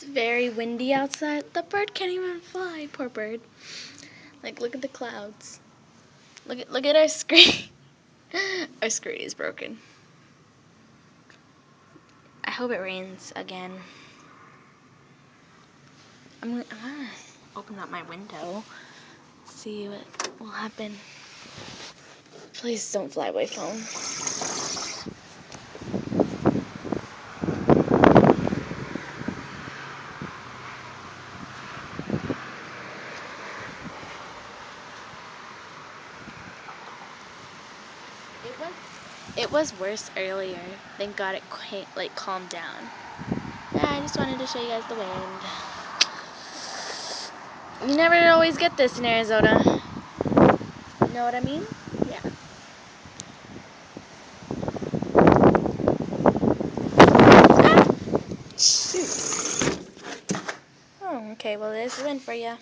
It's very windy outside. The bird can't even fly. Poor bird. Like, look at the clouds. Look at our screen. Our screen is broken. I hope it rains again. I'm gonna open up my window. See what will happen. Please don't fly away, phone. It was worse earlier. Thank God it calmed down. Yeah, I just wanted to show you guys the wind. You never always get this in Arizona. You know what I mean? Yeah. Ah! Shoot. Oh, okay. Well, there's the wind for you.